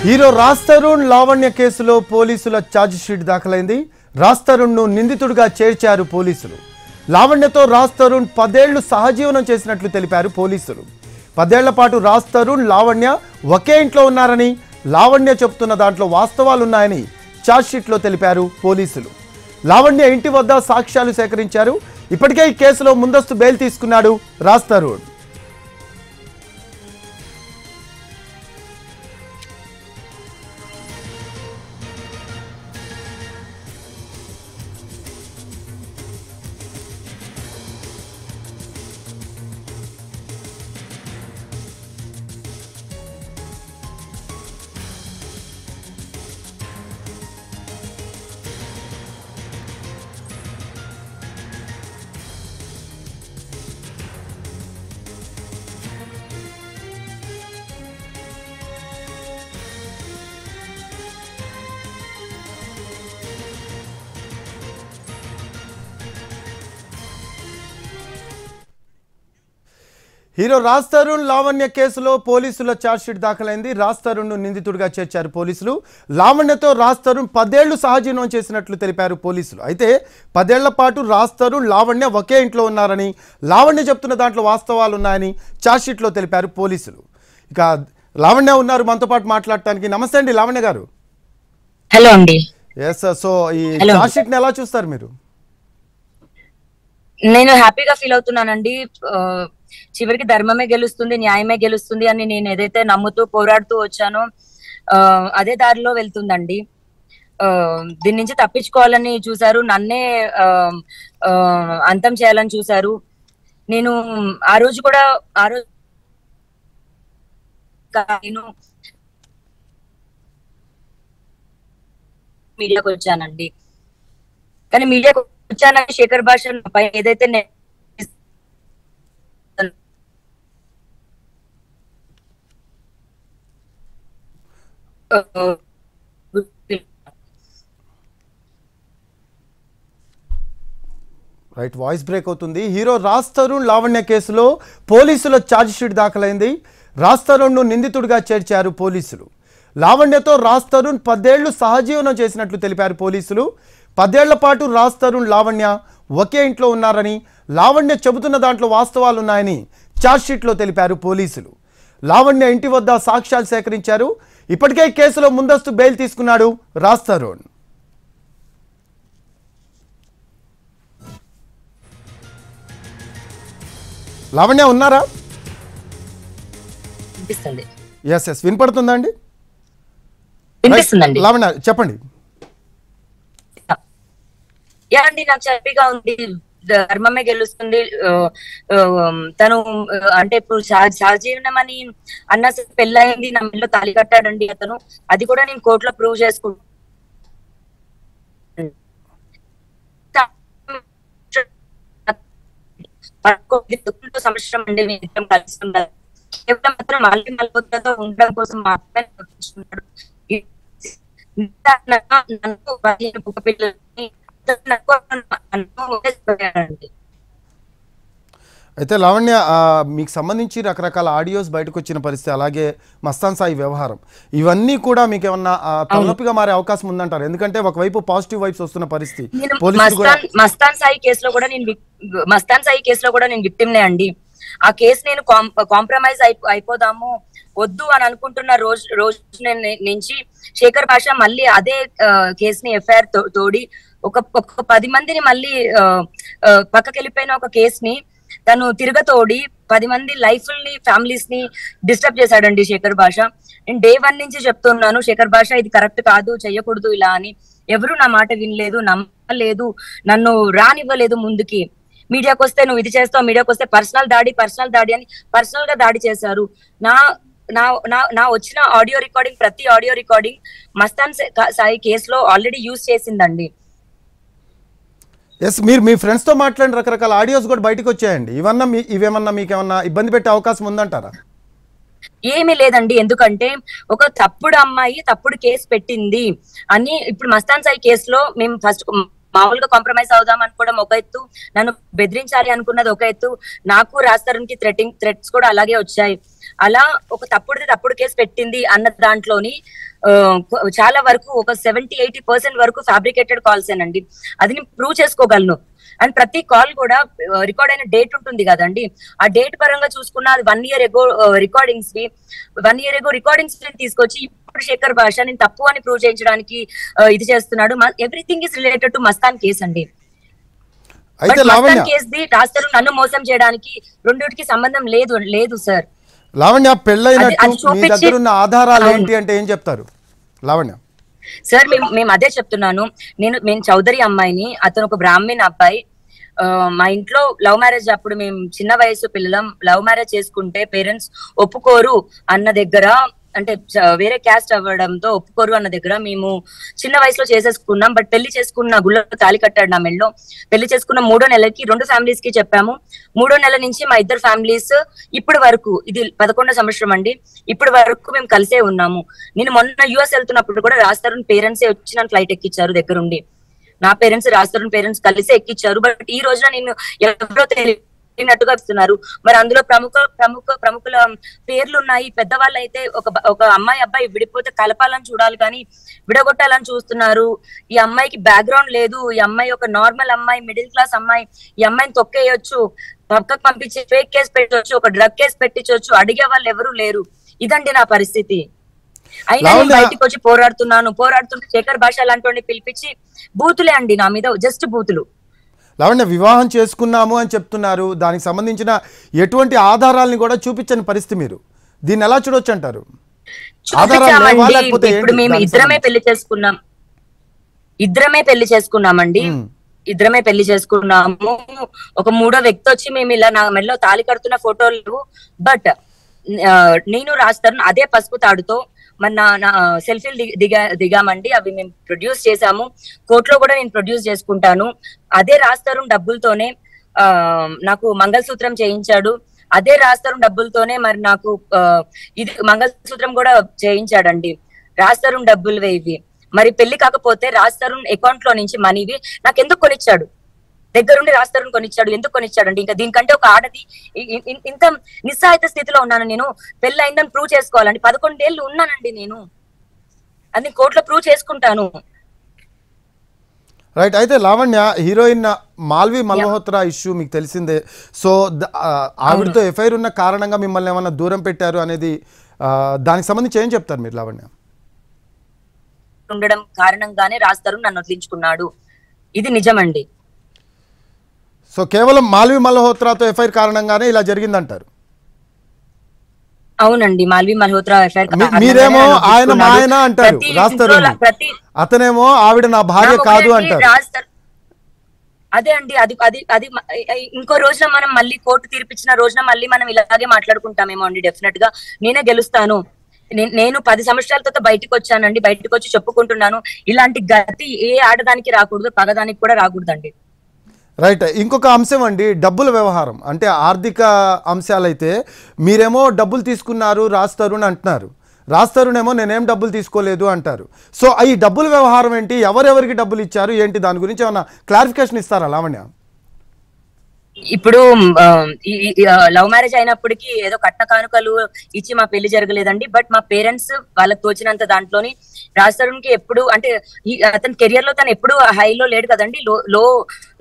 Hero Raj Tarun Lavanya కేసులో పోలీసుల charge sheet దాఖలైంది. Raj తరుణ్ను నిందితుడిగా చేర్చారు పోలీసులు. లావణ్యతో రాజ్ తరుణ్ 10 ఏళ్లు సహజీవనం చేసినట్లు తెలిపారు పోలీసులు. 10 ఏళ్ల పాటు రాజ్ తరుణ్, లావణ్య ఒకే ఇంట్లో ఉన్నారని, లావణ్య చెబుతున్న దాంట్లో వాస్తవాలున్నాయని ఛార్జ్ షీట్లో తెలిపారు పోలీసులు. లావణ్య ఇంటి వద్ద సాక్ష్యాలు సేకరించారు. ఇప్పటికే ఈ కేసులో ముందస్తు బెయిల్ తీసుకున్నాడు రాజ్ తరుణ్. హీరో రాజ్ తరుణ్ లావణ్య కేసులో పోలీసుల ఛార్జ్షీట్ దాఖలైంది. రాజ్ తరుణ్ను నిందితుడిగా చేర్చారు పోలీసులు. లావణ్యతో రాజ్ తరుణ్ 10 ఏళ్లు సహజీవనం చేసినట్లు తెలిపారు పోలీసులు. అయితే 10 ఏళ్ల పాటు రాజ్ తరుణ్, లావణ్య ఒకే ఇంట్లో ఉన్నారని, లావణ్య చెప్తున్న దాంట్లో వాస్తవాలు ఉన్నాయని ఛార్జ్షీట్లో తెలిపారు పోలీసులు. ఇక లావణ్య ఉన్నారు మనతో పాటు మాట్లాడటానికి. నమస్తే అండి లావణ్య గారు. హలో అండి. ఎస్, సో ఈ ఛార్జ్షీట్ని ఎలా చూస్తారు మీరు? నేను హ్యాపీగా ఫీల్ అవుతున్నానండి. చివరికి ధర్మమే గెలుస్తుంది, న్యాయమే గెలుస్తుంది అని నేను ఏదైతే నమ్ముతూ పోరాడుతూ వచ్చానో అదే దారిలో వెళ్తుందండి. దీని నుంచి తప్పించుకోవాలని చూశారు, నన్నే అంతం చేయాలని చూశారు. నేను ఆ రోజు నేను మీడియాకు వచ్చానండి. కానీ మీడియాకు వచ్చానని శేఖర్ భాష పై ఏదైతే రైట్, వాయిస్ బ్రేక్ అవుతుంది. హీరో రాజ్ తరుణ్ లావణ్య కేసులో పోలీసుల ఛార్జ్ షీట్ దాఖలైంది. రాజ్ తరుణ్ను నిందితుడిగా చేర్చారు పోలీసులు. లావణ్యతో రాజ్ తరుణ్ 10 ఏళ్లు సహజీవనం చేసినట్లు తెలిపారు పోలీసులు. 10 ఏళ్ల పాటు రాజ్ తరుణ్, లావణ్య ఒకే ఇంట్లో ఉన్నారని, లావణ్య చెబుతున్న దాంట్లో వాస్తవాలున్నాయని ఛార్జ్ షీట్లో తెలిపారు పోలీసులు. లావణ్య ఇంటి వద్ద సాక్ష్యాలు సేకరించారు. ఇప్పటికే కేసులో ముందస్తు బెయిల్ తీసుకున్నాడు రాజ్ తరుణ్. లావణ్య ఉన్నారా? ఎస్ ఎస్, వినపడుతుందా అండి? లావణ్య చెప్పండి. యా అండి, నాకు హ్యాపీగా ఉంది. ధర్మమే గెలుస్తుంది. తను అంటే ఇప్పుడు సహజీవనం అని అన్న పెళ్ళయింది, నా మెల్లో తాళి కట్టాడండి అతను. అది కూడా నేను కోర్టులో ప్రూవ్ చేసుకుంటా. సంవత్సరం అండి మేము కలిసి ఉండాలి. కేవలం మాత్రం మళ్ళీ మళ్ళీ ఉండడం కోసం మాత్రమే నన్ను పిల్లల్ని అయితే లావణ్య, మీకు సంబంధించి రకరకాల ఆడియోస్ బయటకు వచ్చిన పరిస్థితి, అలాగే మస్తాన్ సాయి వ్యవహారం, ఇవన్నీ కూడా మీకు ఏమన్నా తలనొప్పిగా మారే అవకాశం ఉందంటారు? ఎందుకంటే ఒకవైపు పాజిటివ్ వైబ్స్ వస్తున్న పరిస్థితి. మస్తాన్ సాయి కేసులో కూడా నేను విక్టిమ్నే అండి. ఆ కేసు నేను కాంప్రమైజ్ అయిపోదాము వద్దు అని అనుకుంటున్న రోజు నుంచి శేఖర్ భాష మళ్ళీ అదే కేసుని ఎఫ్ఐఆర్ తోడి ఒక 10 మందిని మళ్ళీ పక్కకి వెళ్ళిపోయిన ఒక కేసుని తను తిరగతోడి 10 మంది లైఫ్ని, ఫ్యామిలీస్ ని డిస్టర్బ్ చేశాడండి శేఖర్ భాష. నేను డే 1 నుంచి చెప్తున్నాను, శేఖర్ భాష ఇది కరెక్ట్ కాదు, చెయ్యకూడదు ఇలా అని. ఎవరు నా మాట వినలేదు, నమ్మలేదు, నన్ను రానివ్వలేదు ముందుకి. మీడియాకి వస్తే నువ్వు ఇది చేస్తావు, మీడియాకి వస్తే పర్సనల్ దాడి అని పర్సనల్ గా దాడి చేశారు. నా వచ్చిన ఆడియో రికార్డింగ్, ప్రతి ఆడియో రికార్డింగ్ మస్తాన్ సాయి కేసులో ఆల్రెడీ యూజ్ చేసిందండి. ఎస్, మీరు మీ ఫ్రెండ్స్తో మాట్లాడిన రకరకాల ఆడియోస్ కూడా బయటకు వచ్చాయండి. ఇవేమన్నా మీకేమన్నా ఇబ్బంది పెట్టే అవకాశం ఉందంటారా? ఏమీ లేదండి. ఎందుకంటే ఒక తప్పుడు అమ్మాయి తప్పుడు కేసు పెట్టింది అని ఇప్పుడు మస్తాన్ సాయి కేసులో మేము ఫస్ట్ మామూలుగా కాంప్రమైజ్ అవుదాం అనుకోవడం ఒక ఎత్తు, నన్ను బెదిరించాలి అనుకున్నది ఒక ఎత్తు, నాకు రాజ్ తరుణ్ కి థ్రెట్స్ కూడా అలాగే వచ్చాయి. అలా ఒక తప్పుడు కేసు పెట్టింది అన్న దాంట్లోని చాలా వరకు ఒక 70-80% వరకు ఫ్యాబ్రికేటెడ్ కాల్స్ ఏనండి. అది నేను ప్రూవ్ చేసుకోగలను. అండ్ ప్రతి కాల్ కూడా రికార్డ్ అయిన డేట్ ఉంటుంది కదండి, ఆ డేట్ పరంగా చూసుకున్న అది 1 year ago రికార్డింగ్స్ తీసుకొచ్చి ఇప్పుడు శేఖర్ భాష నేను తప్పు అని ప్రూవ్ చేయించడానికి ఇది చేస్తున్నాడు. Everything is related to Mastan case అండి. మస్తాన్ కేసుది రాస్తారు నన్ను మోసం చేయడానికి రెండిటికి సంబంధం లేదు సార్. లావణ్య, పెళ్ళైనట్టు మీ దగ్గర ఉన్న ఆధారాలు ఏంటి అంటే ఏం చెప్తారు లావణ్య? సార్ మేము అదే చెప్తున్నాను. నేను చౌదరి అమ్మాయిని, అతను ఒక బ్రాహ్మణ్ అబ్బాయి. మా ఇంట్లో లవ్ మ్యారేజ్, అప్పుడు మేము చిన్న వయసు పిల్లలం. లవ్ మ్యారేజ్ చేసుకుంటే పేరెంట్స్ ఒప్పుకోరు అన్న దగ్గర, అంటే వేరే క్యాస్ట్ అవ్వడంతో ఒప్పుకోరు అన్న దగ్గర మేము చిన్న వయసులో చేసేసుకున్నాం. బట్ పెళ్లి చేసుకున్న గుళ్ళో తాళి కట్టాడు నా మెళ్ళలో. పెళ్లి చేసుకున్న 3వ నెలకి 2 ఫ్యామిలీస్ కి చెప్పాము. 3వ నెల నుంచి మా ఇద్దరు ఫ్యామిలీస్ ఇప్పటి వరకు, ఇది 11వ సంవత్సరం అండి, ఇప్పటి వరకు మేము కలిసే ఉన్నాము. నేను మొన్న యుఎస్ వెళ్తున్నప్పుడు కూడా రాజ్ పేరెంట్స్ వచ్చి నన్ను ఫ్లైట్ ఎక్కించారు దగ్గరుండి. నా పేరెంట్స్ రాజ్ పేరెంట్స్ కలిసే ఎక్కించారు. బట్ ఈ రోజున నేను ఎవరో తెలియనట్టుగా ఇస్తున్నారు. మరి అందులో ప్రముఖుల పేర్లు ఉన్నాయి. పెద్దవాళ్ళు అయితే ఒక అమ్మాయి అబ్బాయి విడిపోతే కలపాలని చూడాలి కానీ విడగొట్టాలని చూస్తున్నారు. ఈ అమ్మాయికి బ్యాక్గ్రౌండ్ లేదు. ఈ అమ్మాయి ఒక నార్మల్ అమ్మాయి, మిడిల్ క్లాస్ అమ్మాయి. ఈ అమ్మాయిని తొక్కేయొచ్చు, పక్కకు పంపించి ఫేక్ కేసు పెట్టవచ్చు, ఒక డ్రగ్ కేసు పెట్టించవచ్చు. అడిగే వాళ్ళు ఎవరు లేరు. ఇదండి నా పరిస్థితి. అయినా నేను బయటికి వచ్చి పోరాడుతుంటే శేఖర్ భాష లాంటి పిలిపించి బూతులే అండి నా మీద, జస్ట్ బూతులు. లావణ్య, వివాహం చేసుకున్నాము అని చెప్తున్నారు, దానికి సంబంధించిన ఎటువంటి ఆధారాలను కూడా చూపించని పరిస్థితి. మీరు దీన్ని ఎలా చూడొచ్చు అంటారు? ఇప్పుడు మేము ఇద్దరమే పెళ్లి చేసుకున్నామండి. ఇద్దరమే పెళ్లి చేసుకున్నాము. ఒక 3వ వ్యక్తి వచ్చి మేము ఇలా నా మెడలో తాళి కడుతున్న ఫోటోలు. బట్ నేను రాస్తాను అదే పసుపు తాడుతో మరి నా సెల్ఫీలు దిగామండి. అవి మేము ప్రొడ్యూస్ చేసాము. కోర్టులో కూడా నేను ప్రొడ్యూస్ చేసుకుంటాను. అదే రాస్తారు డబ్బులతోనే నాకు మంగళసూత్రం చేయించాడు. అదే రాస్తారు డబ్బులతోనే మరి నాకు ఇది మంగళసూత్రం కూడా చేయించాడండి. రాస్తారు డబ్బులు ఇవి. మరి పెళ్లి కాకపోతే రాస్తారు అకౌంట్ లో నుంచి మనీవి నాకు ఎందుకు కొనిచ్చాడు? దగ్గరుండి రాస్తారని కొనిచ్చాడు. ఎందుకు కొనిచ్చాడండి? ఇంకా దీనికంటే ఒక ఆడది ఇంత నిస్సహాయత స్థితిలో ఉన్నాను నేను. పెళ్లి అయిందని ప్రూవ్ చేసుకోవాలండి. 11 ఏళ్ళు ఉన్నానండి నేను. అది కోర్టులో ప్రూవ్ చేసుకుంటాను. రైట్. అయితే లావణ్య, హీరోయిన్ మాల్వి మల్హోత్రా ఇష్యూ మీకు తెలిసిందే. సో ఆవిడతో ఎఫ్ఐఆర్ ఉన్న కారణంగా మిమ్మల్ని ఏమన్నా దూరం పెట్టారు అనేది దానికి సంబంధించి ఏం చెప్తారు మీరు లావణ్య? ఉండడం కారణంగానే రాస్తారు నన్ను వదిలించుకున్నాడు. ఇది నిజమండి. సో కేవలం మాల్వి మల్హోత్రాతో ఎఫ్ఐఆర్ కారణంగానే ఇలా జరిగిందంటారు? అవునండి, మాల్వి మల్హోత్రా ఎఫ్ఐఆర్. మీరేమో ఆయన మా ఆయన అంటారు రాస్తారు, అతనేమో ఆవిడ నా భార్య కాదు అంటారు. అదే అండి, అది అది అది ఇంకో రోజున మనం మళ్ళీ కోర్టు తీర్పిచ్చిన రోజున మళ్ళీ మనం ఇలాగే మాట్లాడుకుంటామేమో అండి. డెఫినెట్ గా నేనే గెలుస్తాను. నేను 10 సంవత్సరాల తర్వాత బయటకు వచ్చానండి. బయటకు వచ్చి చెప్పుకుంటున్నాను. ఇలాంటి గతి ఏ ఆడదానికి రాకూడదు, పగదానికి కూడా రాకూడదండి. రైట్. ఇంకొక అంశం అండి, డబ్బుల వ్యవహారం. అంటే ఆర్థిక అంశాలైతే మీరేమో డబ్బులు తీసుకున్నారు రాజ్ తరుణ్ అంటున్నారు, రాజ్ తరుణ్ ఏమో నేనేం డబ్బులు తీసుకోలేదు అంటారు. సో ఈ డబ్బుల వ్యవహారం ఏంటి? ఎవరెవరికి డబ్బులు ఇచ్చారు ఏంటి? దాని గురించి ఏమన్నా క్లారిఫికేషన్ ఇస్తారా లావణ్య? ఇప్పుడు లవ్ మ్యారేజ్ అయినప్పటికీ ఏదో కట్న కానుకలు ఇచ్చి మా పెళ్లి జరగలేదండి. బట్ మా పేరెంట్స్ వాళ్ళకి తోచినంత దాంట్లోని రాజ్ తరుణ్ కి ఎప్పుడు, అంటే అతని కెరియర్ లో తను ఎప్పుడు హైలో లేడు కదండి.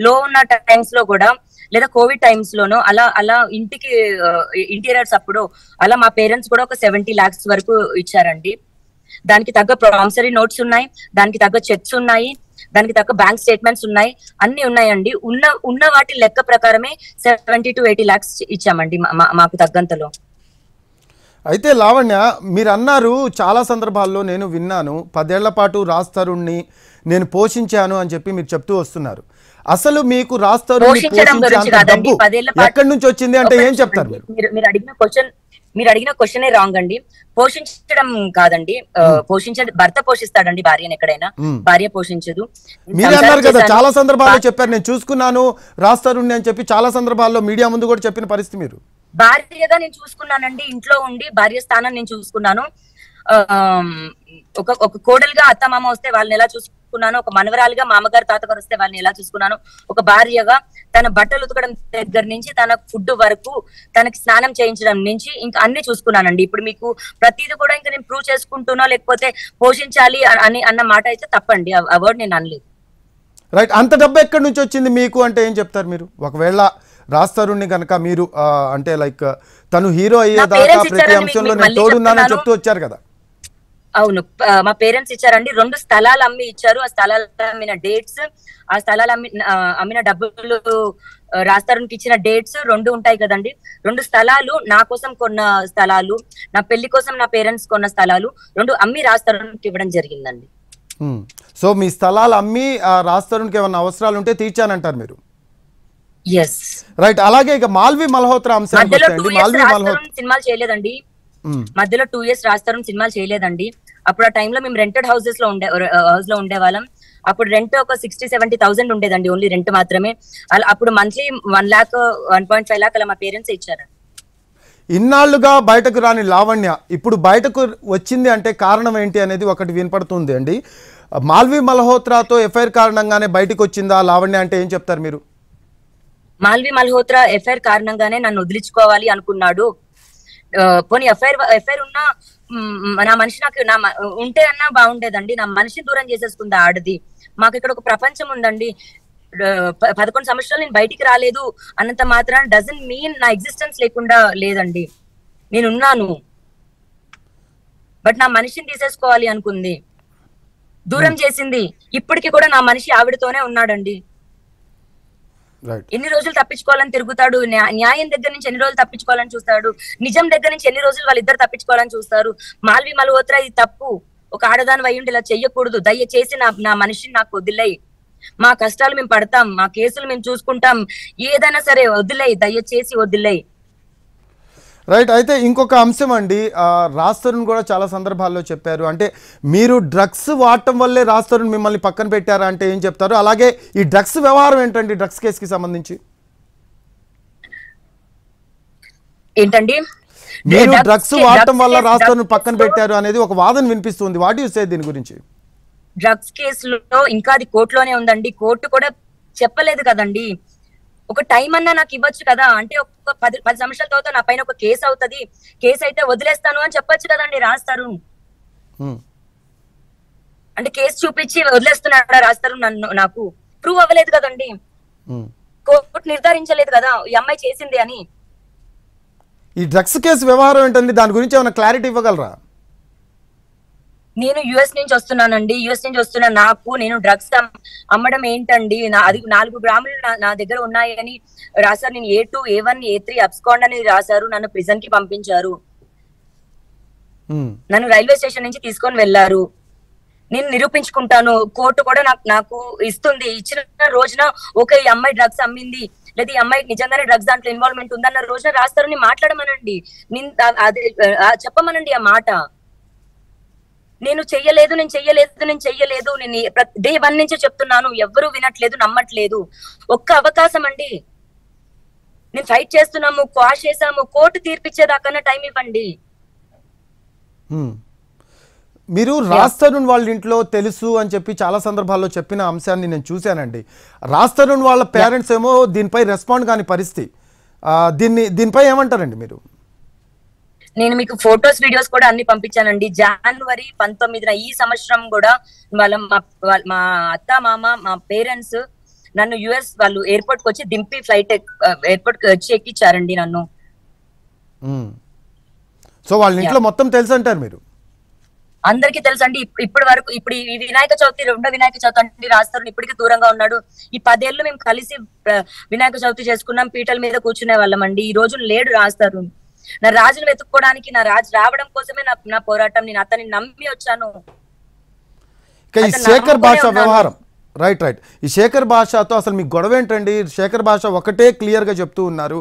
లో ఉన్న టైమ్స్ లో కూడా, లేదా కోవిడ్ టైమ్స్ లోనో అలా ఇంటికి ఇంటీరియర్స్ అప్పుడు అలా మా పేరెంట్స్ కూడా ఒక 70 lakhs వరకు ఇచ్చారండి. దానికి తగ్గ ప్రామిసరీ నోట్స్ ఉన్నాయి, దానికి తగ్గ చెక్స్ ఉన్నాయి, దానికి తగ్గ బ్యాంక్ స్టేట్మెంట్స్ ఉన్నాయి, అన్ని ఉన్నాయండి. ఉన్న వాటి లెక్క ప్రకారమే 70 to 80 lakhs ఇచ్చామండి మాకు తగ్గంతలో. అయితే లావణ్య, మీరు అన్నారు చాలా సందర్భాల్లో నేను విన్నాను 10 ఏళ్ల పాటు రాజ్ తరుణ్ని నేను పోషించాను అని చెప్పి మీరు చెప్తూ వస్తున్నారు. అసలు మీకు రాజ్ తరుణ్ ఎక్కడి నుంచి వచ్చింది అంటే ఏం చెప్తారు? మీరు అడిగిన క్వశ్చనే రాంగ్ అండి. పోషించడం కాదండి, భర్త పోషిస్తాడండి భార్యను. ఎక్కడైనా భార్య పోషించదు. మీరు అన్నారు కదా చాలా సందర్భాల్లో చెప్పారు, నేను చూసుకున్నాను రాజ్ తరుణ్ అని చెప్పి చాలా సందర్భాల్లో మీడియా ముందు కూడా చెప్పిన పరిస్థితి. మీరు భార్యగా నేను చూసుకున్నానండి, ఇంట్లో ఉండి భార్య స్థానం నేను చూసుకున్నాను. ఒక కోడలుగా అత్తమామ వస్తే వాళ్ళని ఎలా చూసుకున్నానో, ఒక మనవరాలుగా మా అమ్మగారు తాతగారు వస్తే వాళ్ళని ఎలా చూసుకున్నానో, ఒక భార్యగా తన బట్టలు ఉతకడం దగ్గర నుంచి తన ఫుడ్ వరకు, తనకి స్నానం చేయించడం నుంచి ఇంకా అన్ని చూసుకున్నానండి. ఇప్పుడు మీకు ప్రతిదీ కూడా ఇంకా నేను ప్రూవ్ చేసుకుంటున్నా లేకపోతే పోషించాలి అని అన్న మాట అయితే తప్పండి. ఆ వర్డ్ నేను అనలేదు. రైట్. అంత డబ్బు ఎక్కడి నుంచి వచ్చింది మీకు అంటే ఏం చెప్తారు మీరు? ఒకవేళ రాజ్ తరుణ్ని కనుక మీరు అంటే లైక్ తను హీరో అయ్యేదాకా ప్రతి అంశంలో నేను తోడున్నానని చెప్తూ వచ్చారు కదా. అవును, మా పేరెంట్స్ ఇచ్చారండి. 2 స్థలాలు అమ్మి ఇచ్చారు. ఆ స్థలాలు అమ్మిన డేట్స్, ఆ స్థలాలు అమ్మిన డబ్బులు, రాజ్ తరుణ్కి ఇచ్చిన డేట్స్ 2 ఉంటాయి కదండి. 2 స్థలాలు నా కోసం కొన్న స్థలాలు, నా పెళ్లి కోసం నా పేరెంట్స్ కొన్న స్థలాలు 2 అమ్మి రాజ్ తరుణ్కి ఇవ్వడం జరిగిందండి. సో మీ స్థలాలు అమ్మి రాజ్ తరుణ్కి ఏమన్నా అవసరాలు ఉంటే తీర్చానంటారు మీరు? ఎస్. రైట్. అలాగే ఇక మాల్వి మల్హోత్రా అంశానికి వస్తాయండి. మాల్వి మల్హోత్రా సినిమాలు చేయలేదండి. మధ్యలో 2 years రాజ్ తరుణ్ సినిమాలు చేయలేదండి. అప్పుడు ఆ టైంలో మేము రెంటెడ్ హౌస్ లో ఉండేవాళ్ళం. అప్పుడు రెంట్ ఒక 60-70,000 ఉండేదండి, ఓన్లీ రెంట్ మాత్రమే. అప్పుడు మంత్లీ 1 lakh 1.5 lakh అలా మా పేరెంట్స్ ఇచ్చారు. ఇన్నాళ్లుగా బయటకు రాని లావణ్య ఇప్పుడు బయటకు వచ్చింది అంటే కారణం ఏంటి అనేది ఒకటి వినపడుతుంది అండి. మాల్వి మల్హోత్రాతో ఎఫ్ఐఆర్ కారణంగానే బయటకు వచ్చిందా లావణ్య అంటే ఏం చెప్తారు మీరు? మాల్వి మల్హోత్రా ఎఫ్ఐఆర్ కారణంగానే నన్ను వదిలించుకోవాలి అనుకున్నాడు. పోనీ ఎఫ్ఐఆర్ ఉన్నా నా మనిషి నాకు ఉంటే అన్నా బాగుండేదండి. నా మనిషిని దూరం చేసేసుకుంది ఆడది. మాకు ఇక్కడ ఒక ప్రపంచం ఉందండి. 11 సంవత్సరాలు నేను బయటికి రాలేదు అన్నంత మాత్రాన డజన్ మీన్ నా ఎగ్జిస్టెన్స్ లేకుండా లేదండి. నేనున్నాను. బట్ నా మనిషిని తీసేసుకోవాలి అనుకుంది, దూరం చేసింది. ఇప్పటికి కూడా నా మనిషి ఆవిడతోనే ఉన్నాడండి. ఎన్ని రోజులు తప్పించుకోవాలని తిరుగుతాడు. న్యాయం దగ్గర నుంచి ఎన్ని రోజులు తప్పించుకోవాలని చూస్తాడు. నిజం దగ్గర నుంచి ఎన్ని రోజులు వాళ్ళిద్దరు తప్పించుకోవాలని చూస్తారు. మాల్వి మల్హోత్రా ఇది తప్పు. ఒక ఆడదాని అయ్యుండి ఇలా చెయ్యకూడదు. దయచేసి నా మనిషిని నాకు వదిలేయి. మా కష్టాలు మేము పడతాం, మా కేసులు మేము చూసుకుంటాం, ఏదైనా సరే వదిలేయి, దయచేసి వదిలేయి. రైట్. అయితే ఇంకొక అంశం అండి, రాజ్ తరుణ్ కూడా చాలా సందర్భాల్లో చెప్పారు, అంటే మీరు డ్రగ్స్ వాడటం వల్లే రాజ్ తరుణ్ మిమ్మల్ని పక్కన పెట్టారా అంటే ఏం చెప్తారు? అలాగే ఈ డ్రగ్స్ వ్యవహారం ఏంటండి, డ్రగ్స్ కేసుకి సంబంధించి? ఏంటండి మీరు డ్రగ్స్ వాడటం వల్ల రాజ్ తరుణ్ పక్కన పెట్టారు అనేది ఒక వాదన వినిపిస్తుంది. వాట్ యు సే దీని గురించి? డ్రగ్స్ కేసులో ఇంకా అది కోర్టులోనే ఉందండి. కోర్టు కూడా చెప్పలేదు కదండి. ఒక టైం అన్నా నాకు ఇవ్వచ్చు కదా. అంటే ఒక 10 సంవత్సరాల తర్వాత నా పైన ఒక కేసు అవుతుంది, కేసు అయితే వదిలేస్తాను అని చెప్పొచ్చు కదండి రాజ్ తరుణ్. అంటే కేసు చూపించి వదిలేస్తున్నాడా రాజ్ తరుణ్? నాకు ప్రూవ్ అవ్వలేదు కదండి. కోర్టు నిర్ధారించలేదు కదా ఈ అమ్మాయి చేసింది అని. ఈ డ్రగ్స్ కేసు వ్యవహారం ఏంటండి, దాని గురించి ఏమైనా క్లారిటీ ఇవ్వగలరా? నేను యుఎస్ నుంచి వస్తున్నానండి. యుఎస్ నుంచి వస్తున్నా. నేను డ్రగ్స్ అమ్మడం ఏంటండి? అది 4 గ్రాములు నా దగ్గర ఉన్నాయని రాశారు. నేను A2, A1, A3 అబ్స్కాండ్ అని రాశారు. నన్ను ప్రిజన్ కి పంపించారు. నన్ను రైల్వే స్టేషన్ నుంచి తీసుకొని వెళ్లారు. నేను నిరూపించుకుంటాను. కోర్టు కూడా నాకు ఇస్తుంది. ఇచ్చిన రోజున ఓకే ఈ అమ్మాయి డ్రగ్స్ అమ్మింది, లేదా ఈ అమ్మాయికి నిజంగానే డ్రగ్స్ దాంట్లో ఇన్వాల్వ్మెంట్ ఉందన్న రోజున రాజ్ తరుణ్ మాట్లాడమనండి, చెప్పమనండి ఆ మాట. నేను చెయ్యలేదు నేను డే 1 నుంచి చెప్తున్నాను. ఎవరు వినట్లేదు, నమ్మట్లేదు. ఒక్క అవకాశం అండి. నేను ఫైట్ చేస్తున్నాము, క్వాష్ చేసాము, కోర్టు తీర్పిచ్చేదాకన్నా టైం ఇవ్వండి. మీరు రాజ్ తరుణ్ వాళ్ళ ఇంట్లో తెలుసు అని చెప్పి చాలా సందర్భాల్లో చెప్పిన అంశాన్ని నేను చూశానండి. రాజ్ తరుణ్ వాళ్ళ పేరెంట్స్ ఏమో దీనిపై రెస్పాండ్ కాని పరిస్థితి. దీనిపై ఏమంటారండి మీరు? నేను మీకు ఫొటోస్ వీడియోస్ కూడా అన్ని పంపించానండి. January 19న ఈ సంవత్సరం కూడా మా అత్త మామ మా పేరెంట్స్ నన్ను యుఎస్ వాళ్ళు ఎయిర్పోర్ట్ కి వచ్చి దింపి ఫ్లైట్ ఎయిర్పోర్ట్ కి వచ్చి ఎక్కించారండి నన్ను. సో వాళ్ళ ఇంట్లో మొత్తం తెలుసు అంటారు మీరు? అందరికీ తెలుసు అండి. ఇప్పటి వరకు ఇప్పుడు ఈ వినాయక చవితి, 2వ వినాయక చవితి అంటే రాజ్ తరుణ్ ఇప్పటికీ దూరంగా ఉన్నాడు. ఈ 10 ఏళ్ళు మేము కలిసి వినాయక చవితి చేసుకున్నాం, పీటల మీద కూర్చునే వాళ్ళం అండి. ఈ రోజు లేడు రాజ్ తరుణ్. నా రాజును వెతుక్కోవడానికి, నా రాజు రావడం కోసమే నా పోరాటం. నేను అతన్ని నమ్మి వచ్చాను. ఈ శేఖర్ భాష వ్యవహారం, రైట్. ఈ శేఖర్ భాషతో అసలు మీకు గొడవ ఏంటండి? శేఖర్ భాష ఒకటే క్లియర్ గా చెప్తూ ఉన్నారు,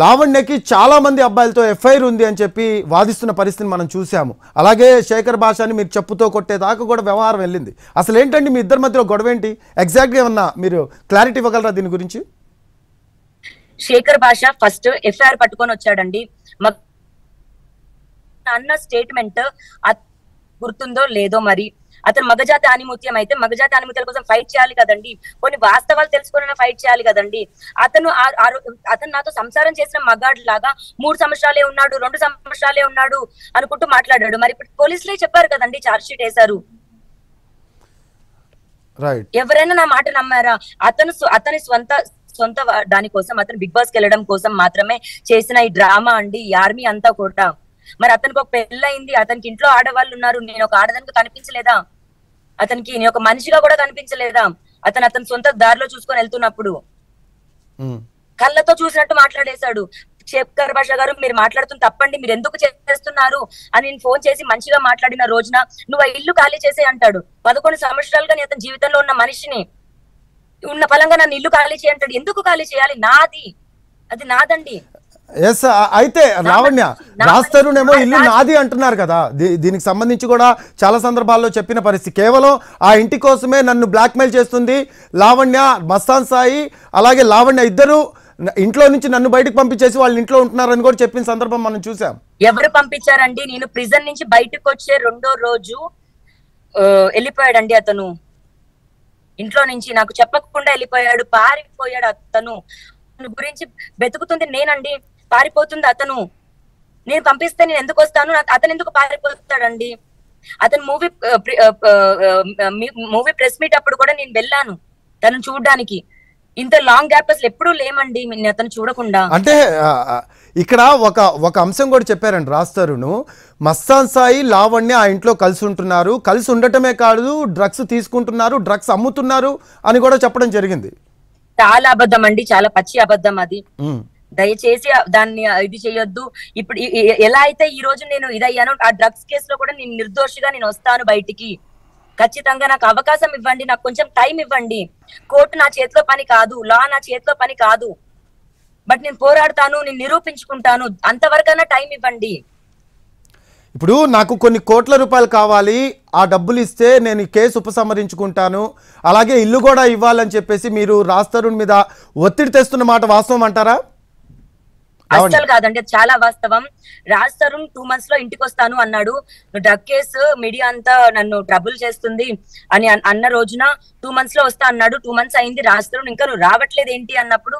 లావణ్యకి చాలా మంది అబ్బాయిలతో ఎఫ్ఐఆర్ ఉంది అని చెప్పి వాదిస్తున్న పరిస్థితిని మనం చూసాము. అలాగే శేఖర్ భాషని మీరు చెప్పుతో కొట్టేదాకా కూడా వ్యవహారం వెళ్ళింది. అసలు ఏంటండి మీ ఇద్దరి మధ్యలో గొడవ ఏంటి ఎగ్జాక్ట్గా? ఏమన్నా మీరు క్లారిటీ ఇవ్వగలరా దీని గురించి? శేఖర్ భాష ఫస్ట్ ఎఫ్ఐఆర్ పట్టుకొని వచ్చాడండి. అన్న స్టేట్మెంట్ గుర్తుందో లేదో మరి. అతను మగజాతి ఆనిముత్యం అయితే మగజాతి ఆనిముత్యాల కోసం ఫైట్ చేయాలి కదండి, కొన్ని వాస్తవాలు తెలుసుకుని ఫైట్ చేయాలి కదండి. అతను నాతో సంసారం చేసిన మగాడు లాగా 3 సంవత్సరాలే ఉన్నాడు, 2 సంవత్సరాలే ఉన్నాడు అనుకుంటూ మాట్లాడాడు. మరి ఇప్పుడు పోలీసులే చెప్పారు కదండి, ఛార్జ్ షీట్ వేశారు. ఎవరైనా నా మాట నమ్మారా? అతని సొంత దానికోసం, అతను బిగ్ బాస్ కి వెళ్ళడం కోసం మాత్రమే చేసిన ఈ డ్రామా అండి, ఈ ఆర్మీ అంతా కూడా. మరి అతనికి ఒక పెళ్ళయింది, అతనికి ఇంట్లో ఆడవాళ్ళు ఉన్నారు, నేను ఒక ఆడదానికి కనిపించలేదా? అతనికి నేను ఒక మనిషిగా కూడా కనిపించలేదా? అతని సొంత దారిలో చూసుకొని వెళ్తున్నప్పుడు కళ్ళతో చూసినట్టు మాట్లాడేశాడు. శేఖర్ భాష గారు, మీరు మాట్లాడుతున్న తప్పండి, మీరు ఎందుకు చేస్తున్నారు అని నేను ఫోన్ చేసి మంచిగా మాట్లాడిన రోజున నువ్వు ఆ ఇల్లు ఖాళీ చేసే అంటాడు. 11 సంవత్సరాలుగా నేను అతని జీవితంలో ఉన్న మనిషిని ఉన్న ఫలంగా నన్ను ఇల్లు ఖాళీ చేయంటాడు. ఎందుకు ఖాళీ చేయాలి? నాది, అది నాదండి. ఎస్, అయితే లావణ్య, రాస్తరునేమో ఇల్లు నాది అంటున్నారు కదా, దీనికి సంబంధించి కూడా చాలా సందర్భాల్లో చెప్పిన పరిస్థితి, కేవలం ఆ ఇంటి కోసమే నన్ను బ్లాక్మెయిల్ చేస్తుంది లావణ్య, మస్తాన్ సాయి అలాగే లావణ్య ఇద్దరు ఇంట్లో నుంచి నన్ను బయటకు పంపించేసి వాళ్ళ ఇంట్లో ఉంటున్నారని కూడా చెప్పిన సందర్భం మనం చూసాం. ఎవరు పంపించారండి? నేను ప్రిజన్ నుంచి బయటకు వచ్చే 2వ రోజు వెళ్ళిపోయాడండి అతను. ఇంట్లో నుంచి నాకు చెప్పకుండా వెళ్ళిపోయాడు, పారిపోయాడు అతను. గురించి వెతుకుతుంది నేనండి, పారిపోతుంది అతను. నేను పంపిస్తే నేను ఎందుకు వస్తాను? అతను ఎందుకు పారిపోతాడండి? అతను మూవీ ప్రెస్ మీట్ అప్పుడు కూడా నేను వెళ్ళాను తను చూడడానికి. ఇంత లాంగ్ గ్యాప్ అసలు ఎప్పుడూ లేమండి అతను చూడకుండా. అంటే ఇక్కడ ఒక అంశం కూడా చెప్పారండి రాస్తరును, మస్తాన్ సాయి లావణ్య ఆ ఇంట్లో కలిసి ఉంటున్నారు, కలిసి ఉండటమే కాదు డ్రగ్స్ తీసుకుంటున్నారు, డ్రగ్స్ అమ్ముతున్నారు అని కూడా చెప్పడం జరిగింది. చాలా అబద్ధం అండి, చాలా పచ్చి అబద్ధం అది. దయచేసి దాన్ని ఇది చేయొద్దు. ఇప్పుడు ఎలా అయితే ఈ రోజు నేను ఇదయ్యాను, ఆ డ్రగ్స్ కేసులో కూడా నేను నిర్దోషిగా నేను వస్తాను బయటికి. ఖచ్చితంగా నాకు అవకాశం ఇవ్వండి, నాకు కొంచెం టైం ఇవ్వండి. కోర్టు నా చేతిలో పని కాదు, లా నా చేతిలో పని కాదు. బట్ నేను పోరాడతాను, నేను నిరూపించుకుంటాను, అంతవరకైనా టైం ఇవ్వండి. ఇప్పుడు నాకు కొన్ని కోట్ల రూపాయలు కావాలి, ఆ డబ్బులు ఇస్తే నేను ఈ కేసు ఉపసంహరించుకుంటాను, అలాగే ఇల్లు కూడా ఇవ్వాలని చెప్పేసి మీరు రాస్తరుణ్ మీద ఒత్తిడి తెస్తున్న మాట వాస్తవం అంటారా? అస్సలు కాదండి, చాలా వాస్తవం. రాజ్ తరుణ్ 2 months లో ఇంటికి వస్తాను అన్నాడు. డ్రగ్ కేసు మీడియా అంతా నన్ను ట్రబుల్ చేస్తుంది అని అన్న రోజున 2 months లో వస్తా అన్నాడు. 2 months అయింది, రాజ్ తరుణ్ ఇంకా నువ్వు రావట్లేదు ఏంటి అన్నప్పుడు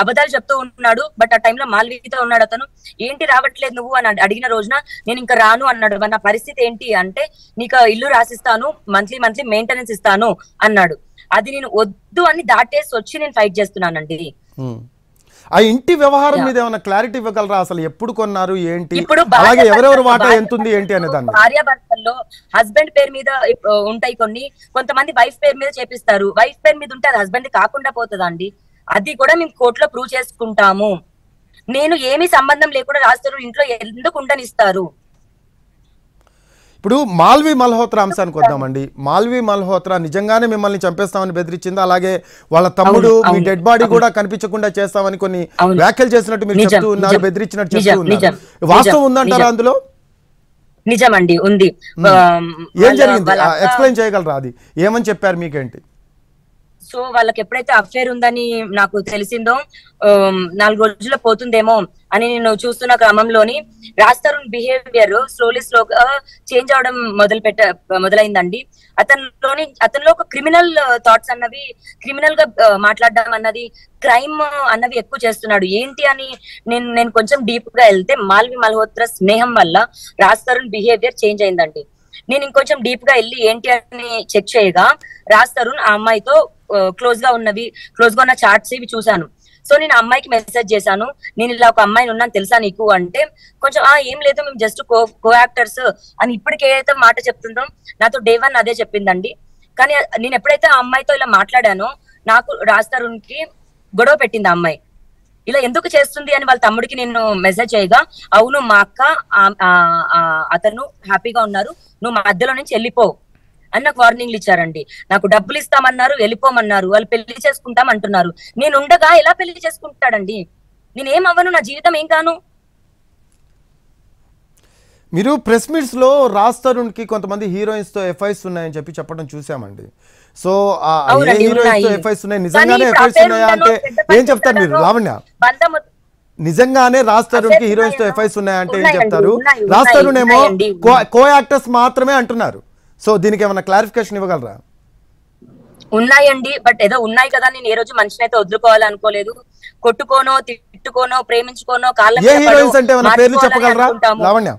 అబద్ధాలు చెప్తూ ఉన్నాడు. బట్ ఆ టైంలో మాల్వీతో ఉన్నాడు అతను. ఏంటి రావట్లేదు నువ్వు అని అడిగిన రోజున నేను ఇంకా రాను అన్నాడు. నా పరిస్థితి ఏంటి అంటే, నీకు ఇల్లు రాసిస్తాను, మంత్లీ మెయింటెనెన్స్ ఇస్తాను అన్నాడు. అది నేను వద్దు అని దాటేసి వచ్చి నేను ఫైట్ చేస్తున్నానండి. ఆ ఇంటి వ్యవహారం మీద ఏమైనా క్లారిటీ ఇవ్వగలరా? అసలు ఎప్పుడు కొన్నారు ఏంటి, అలాగే ఎవరెవరు వాటా ఎంత ఉంది ఏంటి అనే దాన్ని. భార్యాభర్తల్లో హస్బెండ్ పేరు మీద ఉంటాయి కొన్ని, కొంతమంది వైఫ్ పేరు మీద చేపిస్తారు. వైఫ్ పేరు మీద ఉంటే అది హస్బెండ్ కాకుండా పోతుందా అండి? అది కూడా మేము కోర్టులో ప్రూవ్ చేసుకుంటాము. నేను ఏమీ సంబంధం లేకుండా రాస్తారు, ఇంట్లో ఎందుకు ఉండనిస్తారు? ఇప్పుడు మాల్వి మల్హోత్రా అంశానికి వద్దామండి. మాల్వి మల్హోత్రా నిజంగానే మిమ్మల్ని చంపేస్తామని బెదిరించిందా? అలాగే వాళ్ళ తమ్ముడు మీ డెడ్ బాడీ కూడా కనిపించకుండా చేస్తామని కొన్ని వ్యాఖ్యలు చేసినట్టు మీరు చెప్తూ ఉన్నారు, బెదిరించినట్టు చెప్తూ ఉన్నారు. వాస్తవం ఉందంటారా అందులో? నిజమండి, ఉంది. ఏం జరిగింది ఎక్స్ప్లెయిన్ చేయగలరా? అది ఏమని చెప్పారు మీకేంటి? సో వాళ్ళకి ఎప్పుడైతే అఫేర్ ఉందని నాకు తెలిసిందో 4 రోజుల్లో పోతుందేమో అని నేను చూస్తున్న క్రమంలోని రాజ్ తరుణ్ బిహేవియర్ స్లోగా చేంజ్ అవడం మొదలైందండి. అతనిలో ఒక క్రిమినల్ థాట్స్ అన్నవి, క్రిమినల్ గా మాట్లాడడం అన్నది, క్రైమ్ అన్నవి ఎక్కువ చేస్తున్నాడు. ఏంటి అని నేను కొంచెం డీప్ గా వెళ్తే, మాల్వి మల్హోత్రా స్నేహం వల్ల రాజ్ తరుణ్ బిహేవియర్ చేంజ్ అయిందండి. నేను ఇంకొంచెం డీప్ గా వెళ్ళి ఏంటి అని చెక్ చేయగా, రాజ్ తరుణ్ ఆ అమ్మాయితో క్లోజ్ గా ఉన్న చాట్స్ ఇవి చూశాను. సో నేను అమ్మాయికి మెసేజ్ చేశాను, నేను ఇలా ఒక అమ్మాయిని ఉన్నాను తెలుసా నీకు అంటే, కొంచెం ఏం లేదు మేము జస్ట్ కో యాక్టర్స్ అని ఇప్పటికేదైతే మాట చెప్తుందో నాతో డే 1 అదే చెప్పిందండి. కానీ నేను ఎప్పుడైతే ఆ అమ్మాయితో ఇలా మాట్లాడానో, నాకు రాజ్ తరుణ్ కి గొడవ పెట్టింది ఆ అమ్మాయి. ఇలా ఎందుకు చేస్తుంది అని వాళ్ళ తమ్ముడికి నేను మెసేజ్ చేయగా, అవును మా అక్క అతను హ్యాపీగా ఉన్నారు, నువ్వు మధ్యలో నుంచి వెళ్ళిపో అని నాకు వార్నింగ్లు ఇచ్చారండి. నాకు డబ్బులు ఇస్తామన్నారు, వెళ్ళిపోమన్నారు, వాళ్ళు పెళ్లి చేసుకుంటాం అంటున్నారు. నేను ఉండగా ఎలా పెళ్లి చేసుకుంటాడండి? నేనేం అవ్వను, నా జీవితం ఏం కాను. మీరు ప్రెస్ మీట్స్ లో రాజ్ తరుణ్ కి కొంతమంది హీరోయిన్స్ తో ఎఫ్ఐస్ ఉన్నాయని చెప్పడం చూసామండి. సో హీరోయిన్స్ తో ఎఫ్ఐస్ ఉన్నాయి, నిజంగానే ఎఫ్ఐస్ ఉన్నాయా అంటే ఏం చెప్తారు మీరు లావణ్య? నిజంగానే రాజ్ తరుణ్ కి హీరోయిన్స్ తో ఎఫ్ఐస్ ఉన్నాయంటే ఏం చెప్తారు? రాజ్ తరుణ్ ఏమో కో యాక్టర్స్ మాత్రమే అంటున్నారు. సో దీనికి ఏమైనా క్లారిఫికేషన్ ఇవ్వగలరా? ఉన్నాయండి, బట్ ఏదో ఉన్నాయి కదా, నేను ఏ రోజు మనిషిని అయితే వదులుకోవాలి అనుకోలేదు. కొట్టుకోనో తిట్టుకోనో ప్రేమించుకోనో కాళ్ళ ఏ హీరోయిన్స్ అంటే ఏమైనా పేర్లు చెప్పగలరా? Lavanya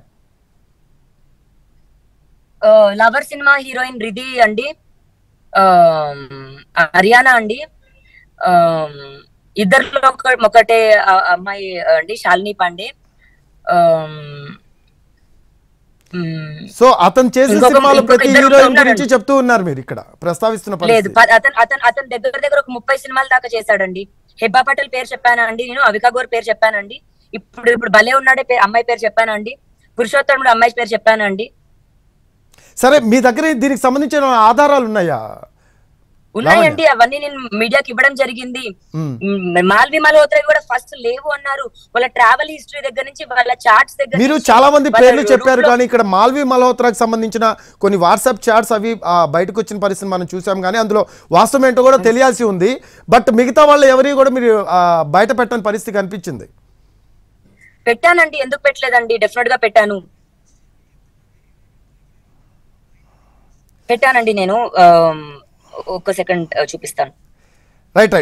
lover cinema heroine Ridhi అండి, హర్యానా అండి, ఇద్దరిలో ఒకటే అమ్మాయి అండి శాలిని పాండే. సో అతను చేసిన సినిమాలో ప్రతి హీరోయిన్ గురించి చెప్తూ ఉన్నారు మీరు ఇక్కడ ప్రస్తావిస్తున్న లేదు. అతను దగ్గర ఒక 30 సినిమాల దాకా చేశాడండి. హెబ్బా పటేల్ పేరు చెప్పానండి, నేను అవికా గోర్ పేరు చెప్పానండి, ఇప్పుడు భలే ఉన్నాడే అమ్మాయి పేరు చెప్పానండి, పురుషోత్తముడు అమ్మాయి పేరు చెప్పానండి. సరే, మీ దగ్గర దీనికి సంబంధించిన ఆధారాలు ఉన్నాయా? ఉన్నాయండి, అవన్నీ నేను మీడియాకి ఇవ్వడం జరిగింది. మాల్వి మల్హోత్రా కూడా ఫస్ట్ లేవు అన్నారు. వాళ్ళ ట్రావెల్ హిస్టరీ దగ్గర నుంచి వాళ్ళ చార్ట్స్ దగ్గర మీరు చాలా మంది పేర్లు చెప్పారు, కానీ ఇక్కడ మాల్వి మల్హోత్రాకి సంబంధించిన కొన్ని వాట్సాప్ చాట్స్ అవి బయటకు వచ్చిన పరిస్థితి మనం చూసాం, కానీ అందులో వాస్తవం ఏంటో కూడా తెలియాల్సి ఉంది. బట్ మిగతా వాళ్ళు ఎవరి కూడా మీరు బయట పెట్టని పరిస్థితి కనిపించింది. పెట్టానండి, ఎందుకు పెట్టలేదండి, డెఫినెట్ గా పెట్టానండి. నేను ఒక సెకండ్ చూపిస్తాను. రైట్.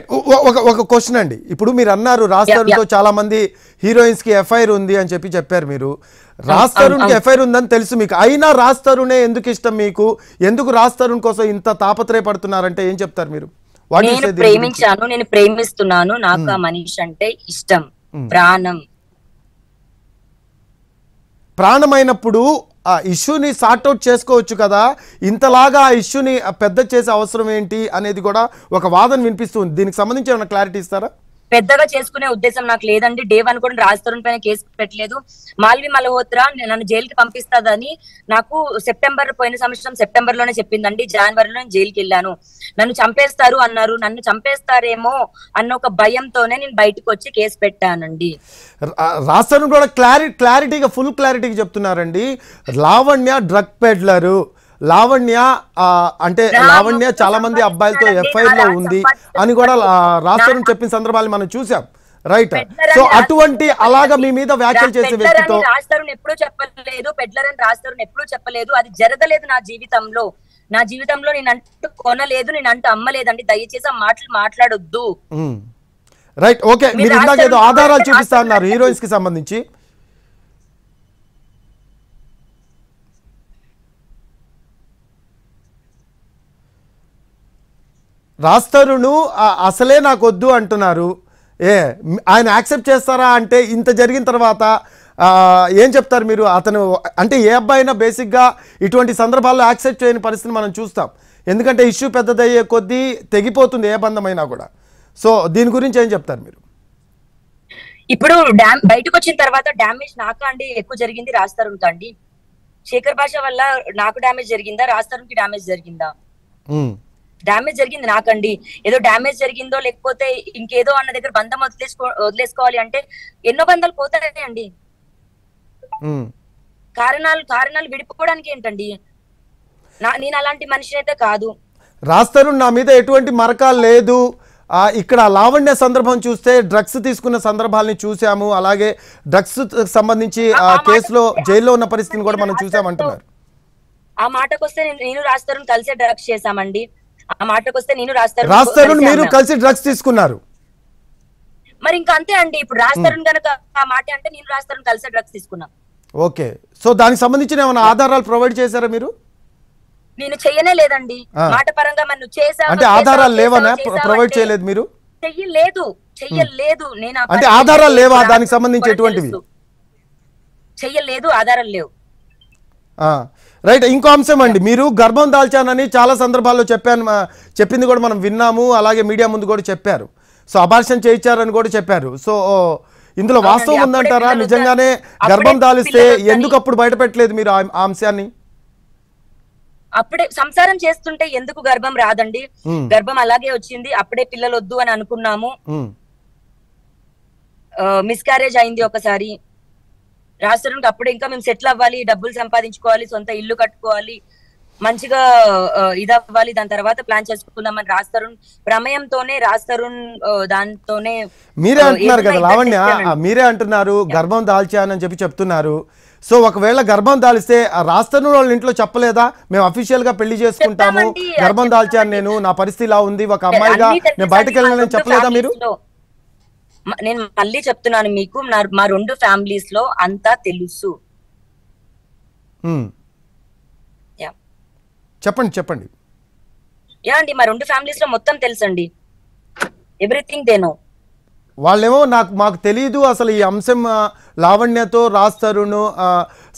ఒక క్వశ్చన్ అండి, ఇప్పుడు మీరు అన్నారు రాజ్ తరుణ్ తో చాలా మంది హీరోయిన్స్ కి ఎఫ్ఐఆర్ ఉంది అని చెప్పారు. మీరు రాజ్ తరుణ్ కి ఎఫ్ఐఆర్ ఉందని తెలుసు మీకు, అయినా రాజ్ తరుణే ఎందుకు ఇష్టం మీకు? ఎందుకు రాజ్ తరుణ్ కోసం ఇంత తాపత్రయపడుతున్నారంటే ఏం చెప్తారు మీరు? నేను ప్రేమించాను, నేను ప్రేమిస్తున్నాను, నాకు ఆ మనిషి అంటే ఇష్టం, ప్రాణమైనప్పుడు ఆ ఇష్యూని సార్ట్అవుట్ చేసుకోవచ్చు కదా, ఇంతలాగా ఆ ఇష్యూని పెద్ద చేసే అవసరం ఏంటి అనేది కూడా ఒక వాదన వినిపిస్తుంది. దీనికి సంబంధించి ఏమైనా క్లారిటీ ఇస్తారా? పెద్దగా చేసుకునే ఉద్దేశం నాకు లేదండి. డే 1 కూడా రాజ్ తరుణ్ పైన కేసు పెట్టలేదు. మాల్వి మల్హోత్రా నన్ను జైలుకి పంపిస్తాదని నాకు పోయిన సంవత్సరం సెప్టెంబర్ లోనే చెప్పిందండి. జనవరిలో నేను జైలుకి వెళ్ళాను. నన్ను చంపేస్తారు అన్నారు. నన్ను చంపేస్తారేమో అన్న ఒక భయంతోనే నేను బయటకు వచ్చి కేసు పెట్టానండి. రాజ్ తరుణ్ కూడా క్లారిటీగా ఫుల్ క్లారిటీగా చెప్తున్నారండి. లావణ్య డ్రగ్ పెడ్లరు, లావణ్య అంటే లావణ్య చాలా మంది అబ్బాయిలతో ఎఫ్ఐఆర్ లో ఉంది అని కూడా రాజ్ తరుణ్ చెప్పిన సందర్భాలు మనం చూసాం. రైట్. సో అటువంటి అలాగా మీ మీద వ్యాఖ్యలు చేసే వ్యక్తితో రాజ్ తరుణ్ ఎప్పుడూ చెప్పలేదు, పెడ్లర్ అని రాజ్ తరుణ్ ఎప్పుడూ చెప్పలేదు. అది జరగలేదు నా జీవితంలో నేను అంటూ కొనలేదు, నేను అంటూ అమ్మలేదండి. దయచేసి ఆ మాటలు మాట్లాడొద్దు. రైట్. ఓకే, మీరు ఇందాక ఏదో ఆధారాలు చూపిస్తా అన్నారు హీరోయిన్స్ కి సంబంధించి. రాజ్ తరుణ్ అసలే నాకు వద్దు అంటున్నారు. ఆయన యాక్సెప్ట్ చేస్తారా అంటే ఇంత జరిగిన తర్వాత ఏం చెప్తారు మీరు? అతను అంటే ఏ అబ్బాయి అయినా బేసిక్గా ఇటువంటి సందర్భాల్లో యాక్సెప్ట్ చేయని పరిస్థితిని మనం చూస్తాం, ఎందుకంటే ఇష్యూ పెద్దదయ్యే కొద్దీ తెగిపోతుంది ఏ బంధమైనా కూడా. సో దీని గురించి ఏం చెప్తారు మీరు? ఇప్పుడు బయటకు వచ్చిన తర్వాత డ్యామేజ్ నాకా అండి ఎక్కువ జరిగింది, రాజ్ తరుణ్ అండి? శేఖర్ భాష వల్ల నాకు డ్యామేజ్ జరిగిందా, రాజ్ తరుణ్ కి డ్యామేజ్ జరిగిందా? డ్యామేజ్ జరిగింది నాకండి. ఏదో డ్యామేజ్ జరిగిందో లేకపోతే ఇంకేదో అన్న దగ్గర బంధం వదిలేసుకోవాలి అంటే ఎన్నో బంధాలు పోతాయి అండి. కారణాలు విడిపోవడానికి ఏంటండి? నేను అలాంటి మనిషి అయితే కాదు. రాజ్ తరుణ్ నా మీద ఎటువంటి మరకాలు లేదు. ఇక్కడ లావణ్య సందర్భం చూస్తే డ్రగ్స్ తీసుకున్న సందర్భాలని చూసాము, అలాగే డ్రగ్స్ సంబంధించి కేసులో జైల్లో ఉన్న పరిస్థితిని కూడా మనం చూసామంటున్నారు. ఆ మాటకొస్తే నేను రాజ్ తరుణ్ కలిసే డ్రగ్స్ చేశామండి. ఆ మాటకొస్తే నేను రాజ్ తరుణ్ మీరు కలిసి డ్రగ్స్ తీసుకున్నారు. మరి ఇంకా అంతే అండి. ఇప్పుడు రాజ్ తరుణ్ గనక ఆ మాట అంటే నేను రాజ్ తరుణ్ కలిసే డ్రగ్స్ తీసుకున్నా. ఓకే. సో దానికి సంబంధించిన ఏమైనా ఆధారాలు ప్రొవైడ్ చేశారా మీరు? నేను చెయ్యనే లేదండి. మాట పరంగా మనం చేసాము అంటే ఆధారాలు లేవనా ప్రొవైడ్ చేయలేదు మీరు? చెయ్యలేదు నేను. అంటే ఆధారాలు లేవా దానికి సంబంధించి ఎటువంటివి? చెయ్యలేదు, ఆధారాలు లేవు. రైట్. ఇంకో అంశం అండి, మీరు గర్భం దాల్చానని చాలా సందర్భాల్లో చెప్పింది కూడా మనం విన్నాము, అలాగే మీడియా ముందు కూడా చెప్పారు. సో అబార్షన్ చేయించారని కూడా చెప్పారు. సో ఇందులో వాస్తవం ఉందంటారా? నిజంగానే గర్భం దాలిస్తే ఎందుకు అప్పుడు బయట పెట్టలేదు మీరు ఆ అంశాన్ని? అప్పుడే సంసారం చేస్తుంటే ఎందుకు గర్భం రాదండి? గర్భం అలాగే వచ్చింది. అప్పుడే పిల్లలు వద్దు అని అనుకున్నాము. మిస్క్యారేజ్ అయింది ఒకసారి. రాజ్ తరుణ్ అప్పుడే ఇంకా మేము సెటిల్ అవ్వాలి, డబ్బులు సంపాదించుకోవాలి, సొంత ఇల్లు కట్టుకోవాలి, మంచిగా ఇదవ్వాలి, దాని తర్వాత ప్లాన్ చేసుకుందామని రాజ్ తరుణ్ ప్రమేయంతోనే దాంతోనే మీరే అంటున్నారు కదా లావణ్య, మీరే అంటున్నారు గర్భం దాల్చానని చెప్తున్నారు. సో ఒకవేళ గర్భం దాలిస్తే రాజ్ తరుణ్ వాళ్ళ ఇంట్లో చెప్పలేదా, మేము అఫీషియల్ గా పెళ్లి చేసుకుంటాము, గర్భం దాల్చాను నేను, నా పరిస్థితి ఇలా ఉంది, ఒక అమ్మాయిగా నేను బయటకు వెళ్ళాలని చెప్పలేదా మీరు? నేను మళ్ళీ చెప్తున్నాను మీకు, మా 2 ఫ్యామిలీస్ లో అంతా తెలుసు. చెప్పండి. యా అండి, మా 2 ఫ్యామిలీస్ లో మొత్తం తెలుసండి, ఎవ్రీథింగ్ దే నో. వాళ్ళేమో మాకు తెలియదు అసలు ఈ అంశం లావణ్యతో రాజ్ తరుణ్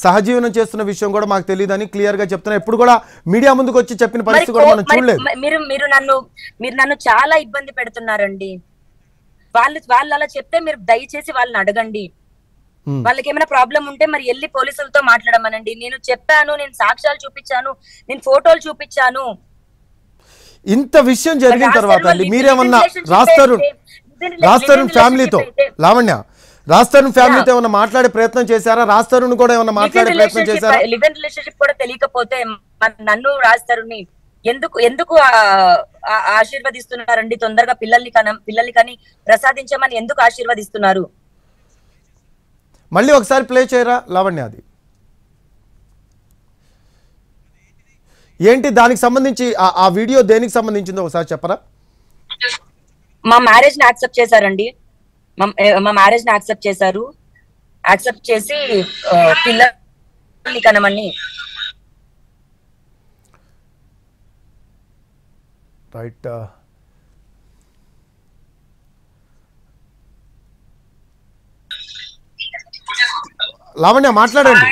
సహజీవనం చేస్తున్న విషయం కూడా మాకు తెలియదు అని క్లియర్ గా చెప్తున్నారు. ఎప్పుడు కూడా మీడియా ముందుకు వచ్చి చెప్పిన పరిస్థితి కూడా మనం చూడలేదు. మీరు నన్ను చాలా ఇబ్బంది పెడుతున్నారండి. వాళ్ళు అలా చెప్తే మీరు దయచేసి వాళ్ళని అడగండి. వాళ్ళకి ఏమైనా ప్రాబ్లం ఉంటే మరి వెళ్ళి పోలీసులతో మాట్లాడమనండి. నేను చెప్పాను, నేను సాక్ష్యాలు చూపించాను, నేను ఫోటోలు చూపించాను. ఇంత విషయం జరిగిన తర్వాత మీరేమన్నా రాజ్ తరుణ్ ఫ్యామిలీతో లావణ్య రాజ్ తరుణ్ ఫ్యామిలీతో ఏమన్నా మాట్లాడే ప్రయత్నం చేశారా? రాజ్ తరుణ్ కూడా ఏమన్నా మాట్లాడే ప్రయత్నం చేశారా? లివ్ ఇన్ రిలేషన్షిప్ కూడా తెలియకపోతే నన్ను రాజ్ తరుణ్ ఎందుకు ఆశీర్వదిస్తున్నారండి? తొందరగా పిల్లల్ని కానీ ప్రసాదించమని ఎందుకు ఆశీర్వదిస్తున్నారు? మళ్ళీ ఒకసారి ప్లే చేయరా లావణ్య? అది ఏంటి, దానికి సంబంధించి ఆ వీడియో దేనికి సంబంధించిందో ఒకసారి చెప్పరా? మా మ్యారేజ్ ని యాక్సెప్ట్ చేశారండి. మా మ్యారేజ్ ని యాక్సెప్ట్ చేశారు. యాక్సెప్ట్ చేసి పిల్లల్ని కనమని. రైట్. లావణ్య మాట్లాడండి.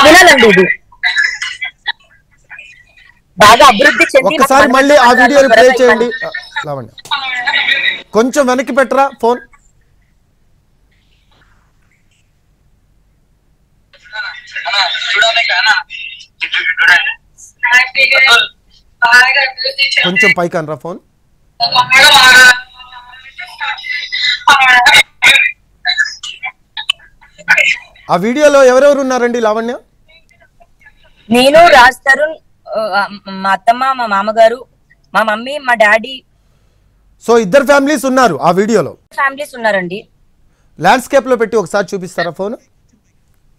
వినాలండి, ఇది బాగా అభివృద్ధి చెంది ఒకసారి మళ్ళీ ఆ వీడియోని ప్లే చేయండి లావణ్య. కొంచెం వెనక్కి పెట్టరా ఫోన్. కొంచెం పైకి అనరా ఫోన్. ఆ వీడియోలో ఎవరెవరు ఉన్నారండి లావణ్య? నేను, రాజ్ తరుణ్, మా అత్తమ్మ, మా మామగారు, మా మమ్మీ, మా డాడీ. సో 2 ఫ్యామిలీస్ ఉన్నారు ఆ వీడియోలో. ఫ్యామిలీస్ ఉన్నారండి. ల్యాండ్స్కేప్ లో పెట్టి ఒకసారి చూపిస్తారా ఫోన్?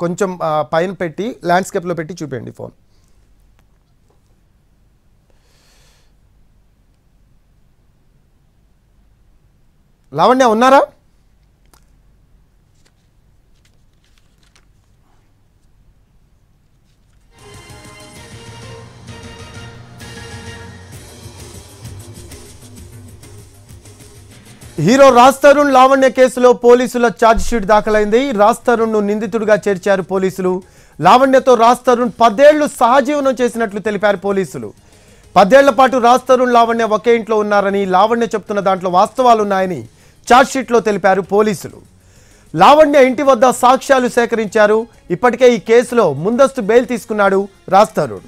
కొంచెం పైన పెట్టి ల్యాండ్స్కేప్ లో పెట్టి చూపండి ఫోన్. లావణ్య ఉన్నారా? హీరో రాజ్ తరుణ్ లావణ్య కేసులో పోలీసుల ఛార్జ్ షీట్ దాఖలైంది. రాజ్ తరుణ్ ను నిందితుడిగా చేర్చారు పోలీసులు. లావణ్యతో రాజ్ తరుణ్ 10 ఏళ్లు సహజీవనం చేసినట్లు తెలిపారు పోలీసులు. 10 ఏళ్ల పాటు రాజ్ తరుణ్ లావణ్య ఒకే ఇంట్లో ఉన్నారని, లావణ్య చెప్తున్న దాంట్లో వాస్తవాలున్నాయని ఛార్జ్ షీట్లో తెలిపారు పోలీసులు. లావణ్య ఇంటి వద్ద సాక్ష్యాలు సేకరించారు. ఇప్పటికే ఈ కేసులో ముందస్తు బెయిల్ తీసుకున్నాడు రాజ్ తరుణ్.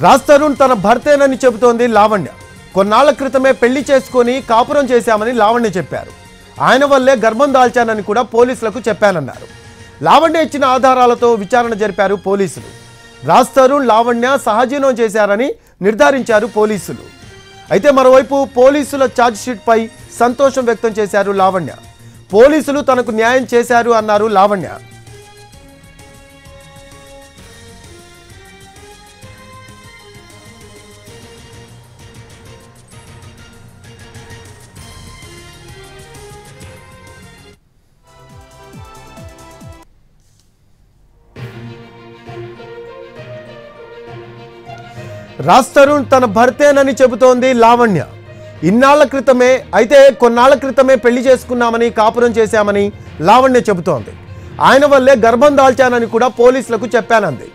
రాజ్ తరుణ్ తన భర్తేనని చెబుతోంది లావణ్య. కొన్నాళ్ల క్రితమే పెళ్లి చేసుకొని కాపురం చేశామని లావణ్య చెప్పారు. ఆయన వల్లే గర్భం దాల్చానని కూడా పోలీసులకు చెప్పానన్నారు. లావణ్య ఇచ్చిన ఆధారాలతో విచారణ జరిపారు పోలీసులు. రాజ్ తరుణ్ లావణ్య సహజీవనం చేశారని నిర్ధారించారు పోలీసులు. అయితే మరోవైపు పోలీసుల ఛార్జ్షీట్ పై సంతోషం వ్యక్తం చేశారు లావణ్య. పోలీసులు తనకు న్యాయం చేశారు అన్నారు లావణ్య. రాజ్ తరుణ్ తన భర్తేనని చెబుతోంది లావణ్య. ఇన్నాళ్ల క్రితమే కొన్నాళ్ల క్రితమే పెళ్లి చేసుకున్నామని కాపురం చేశామని లావణ్య చెబుతోంది. ఆయన వల్లే గర్భం దాల్చానని కూడా పోలీసులకు చెప్పానంది.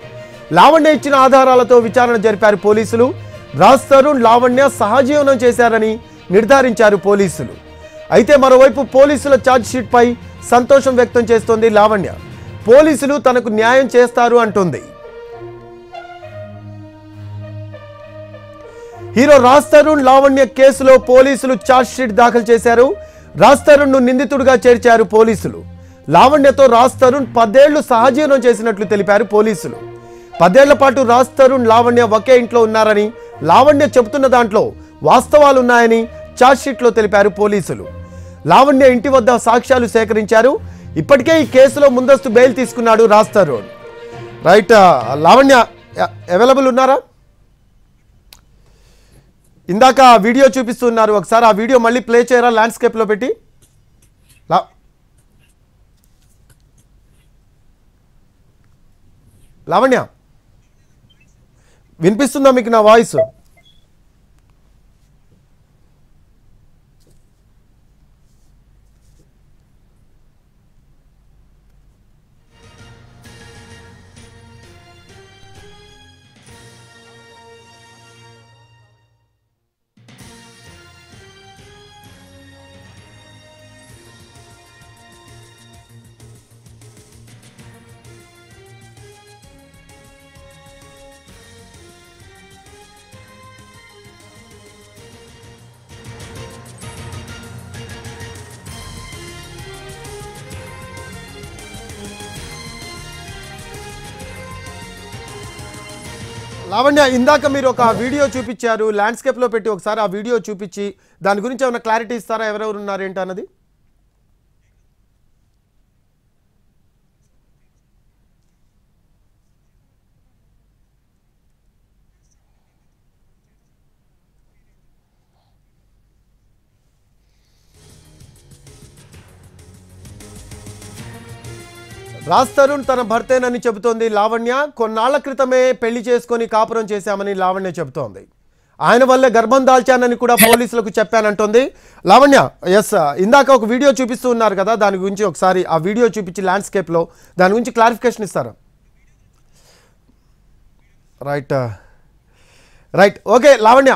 లావణ్య ఇచ్చిన ఆధారాలతో విచారణ జరిపారు పోలీసులు. రాజ్ తరుణ్ లావణ్య సహజీవనం చేశారని నిర్ధారించారు పోలీసులు. అయితే మరోవైపు పోలీసుల ఛార్జ్షీట్ పై సంతోషం వ్యక్తం చేస్తోంది లావణ్య. పోలీసులు తనకు న్యాయం చేస్తారు అంటుంది. హీరో రాజ్ తరుణ్ లావణ్య కేసులో పోలీసులు ఛార్జ్ షీట్ దాఖలు చేశారు. రాజ్ తరుణ్ను నిందితుడిగా చేర్చారు పోలీసులు. లావణ్యతో రాజ్ తరుణ్ 10 ఏళ్లు సహజీవనం చేసినట్లు తెలిపారు పోలీసులు. 10 ఏళ్ల పాటు రాజ్ తరుణ్, లావణ్య ఒకే ఇంట్లో ఉన్నారని, లావణ్య చెబుతున్న దాంట్లో వాస్తవాలున్నాయని ఛార్జ్షీట్లో తెలిపారు పోలీసులు. లావణ్య ఇంటి వద్ద సాక్ష్యాలు సేకరించారు. ఇప్పటికే ఈ కేసులో ముందస్తు బెయిల్ తీసుకున్నాడు రాజ్ తరుణ్. రైట్, లావణ్య అవైలబుల్ ఉన్నారా? ఇందాక వీడియో చూపిస్తున్నారు, ఒకసారి ఆ వీడియో మళ్ళీ ప్లే చేయరా ల్యాండ్స్కేప్లో పెట్టి? లావణ్య వినిపిస్తుందా మీకు నా వాయిస్? లావణ్య, ఇందాక మీరు ఒక వీడియో చూపించారు ల్యాండ్స్కేప్లో పెట్టి, ఒకసారి ఆ వీడియో చూపించి దాని గురించి ఏమైనా క్లారిటీ ఇస్తారా? ఎవరెవరు ఉన్నారు ఏంటి అన్నది? రాజ్ తరుణ్ తన భర్తేనని చెబుతోంది లావణ్య. కొన్నాళ్ల క్రితమే పెళ్లి చేసుకొని కాపురం చేశామని లావణ్య చెబుతోంది. ఆయన వల్లే గర్భం దాల్చానని కూడా పోలీసులకు చెప్పానంటోంది లావణ్య. ఎస్, ఇందాక ఒక వీడియో చూపిస్తూ ఉన్నారు కదా, దాని గురించి ఒకసారి ఆ వీడియో చూపించి ల్యాండ్స్కేప్లో దాని గురించి క్లారిఫికేషన్ ఇస్తారా? Right, okay Lavanya.